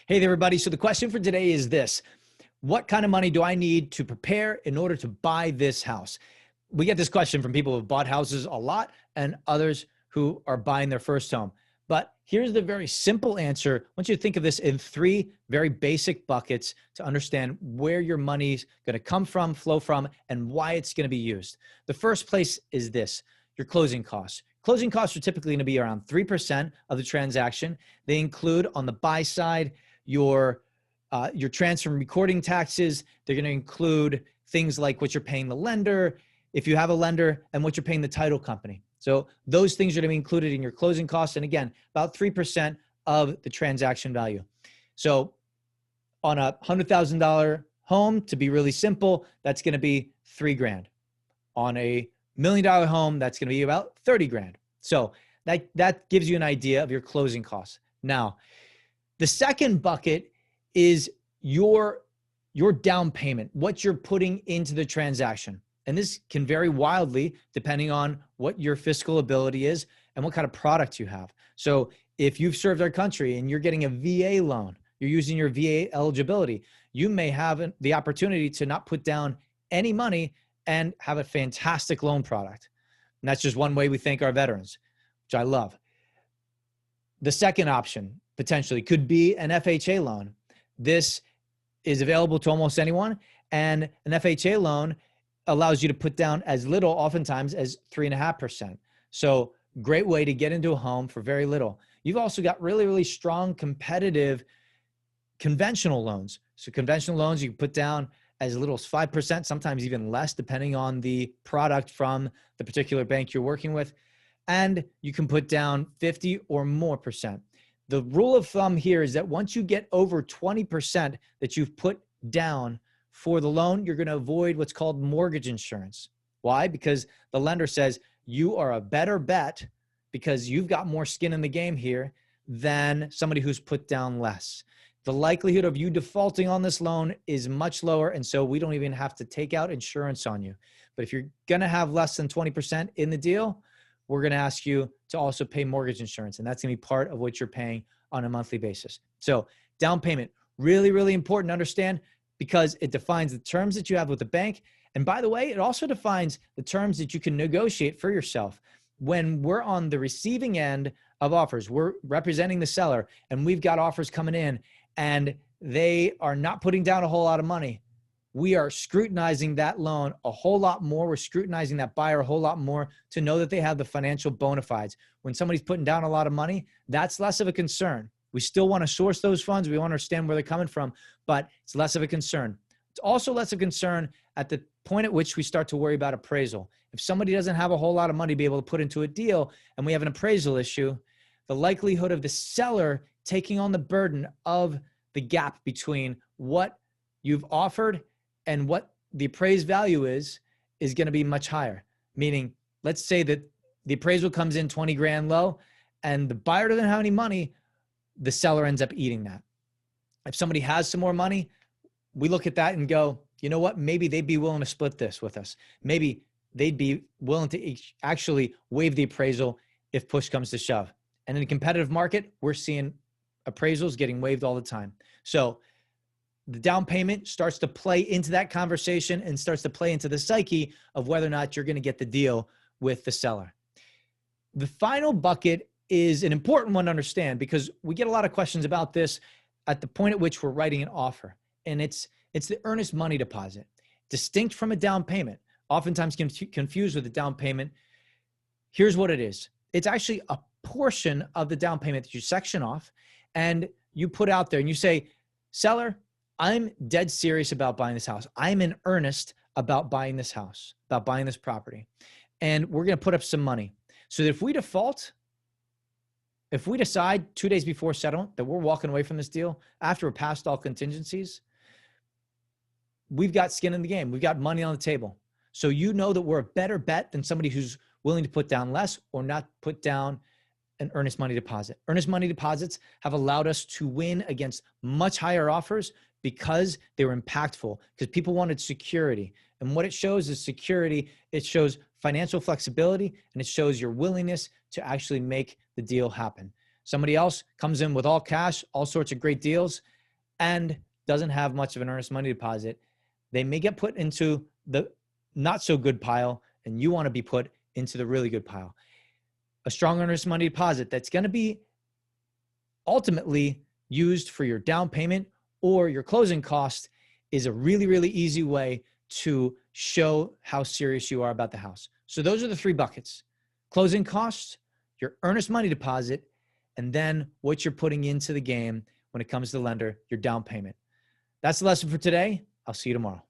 Hey there, everybody. So the question for today is this: what kind of money do I need to prepare in order to buy this house? We get this question from people who have bought houses a lot and others who are buying their first home. But here's the very simple answer. I want you to think of this in three very basic buckets to understand where your money's going to come from, flow from, and why it's going to be used. The first place is this: your closing costs. Closing costs are typically going to be around 3% of the transaction. They include, on the buy side, your transfer and recording taxes. They're going to include things like what you're paying the lender, if you have a lender, and what you're paying the title company. So those things are going to be included in your closing costs. And again, about 3% of the transaction value. So on a $100,000 home, to be really simple, that's going to be $3,000. On a $1 million home, that's going to be about 30 grand. So that gives you an idea of your closing costs. Now, the second bucket is your down payment, what you're putting into the transaction. And this can vary wildly depending on what your fiscal ability is and what kind of product you have. So if you've served our country and you're getting a VA loan, you're using your VA eligibility, you may have the opportunity to not put down any money and have a fantastic loan product. And that's just one way we thank our veterans, which I love. The second option potentially could be an FHA loan. This is available to almost anyone, and an FHA loan allows you to put down as little, oftentimes, as 3.5%. So great way to get into a home for very little. You've also got really, really strong competitive conventional loans. So conventional loans, you can put down as little as 5%, sometimes even less, depending on the product from the particular bank you're working with. And you can put down 50 or more percent. The rule of thumb here is that once you get over 20% that you've put down for the loan, you're going to avoid what's called mortgage insurance. Why? Because the lender says you are a better bet because you've got more skin in the game here than somebody who's put down less. The likelihood of you defaulting on this loan is much lower, and so we don't even have to take out insurance on you. But if you're going to have less than 20% in the deal, we're going to ask you to also pay mortgage insurance, and that's going to be part of what you're paying on a monthly basis. So down payment, really, really important to understand because it defines the terms that you have with the bank. And by the way, it also defines the terms that you can negotiate for yourself. When we're on the receiving end of offers, we're representing the seller, and we've got offers coming in, and they are not putting down a whole lot of money. We are scrutinizing that loan a whole lot more. We're scrutinizing that buyer a whole lot more to know that they have the financial bona fides. When somebody's putting down a lot of money, that's less of a concern. We still want to source those funds. We want to understand where they're coming from, but it's less of a concern. It's also less of a concern at the point at which we start to worry about appraisal. If somebody doesn't have a whole lot of money to be able to put into a deal and we have an appraisal issue, the likelihood of the seller taking on the burden of the gap between what you've offered and what the appraised value is going to be much higher. Meaning, let's say that the appraisal comes in 20 grand low and the buyer doesn't have any money, the seller ends up eating that. If somebody has some more money, we look at that and go, you know what? Maybe they'd be willing to split this with us. Maybe they'd be willing to actually waive the appraisal if push comes to shove. And in a competitive market, we're seeing appraisals getting waived all the time. So the down payment starts to play into that conversation and starts to play into the psyche of whether or not you're going to get the deal with the seller. The final bucket is an important one to understand because we get a lot of questions about this at the point at which we're writing an offer. And it's the earnest money deposit, distinct from a down payment, oftentimes confused with a down payment. Here's what it is. It's actually a portion of the down payment that you section off and you put out there and you say, seller, I'm dead serious about buying this house. I'm in earnest about buying this house, about buying this property. And we're going to put up some money so that if we default, if we decide 2 days before settlement that we're walking away from this deal after we're past all contingencies, we've got skin in the game. We've got money on the table. So you know that we're a better bet than somebody who's willing to put down less or not put down an earnest money deposit. Earnest money deposits have allowed us to win against much higher offers because they were impactful, because people wanted security. And what it shows is security. It shows financial flexibility, and it shows your willingness to actually make the deal happen. Somebody else comes in with all cash, all sorts of great deals, and doesn't have much of an earnest money deposit, they may get put into the not so good pile, and you want to be put into the really good pile. A strong earnest money deposit that's going to be ultimately used for your down payment or your closing cost is a really, really easy way to show how serious you are about the house. So those are the three buckets: closing costs, your earnest money deposit, and then what you're putting into the game when it comes to the lender, your down payment. That's the lesson for today. I'll see you tomorrow.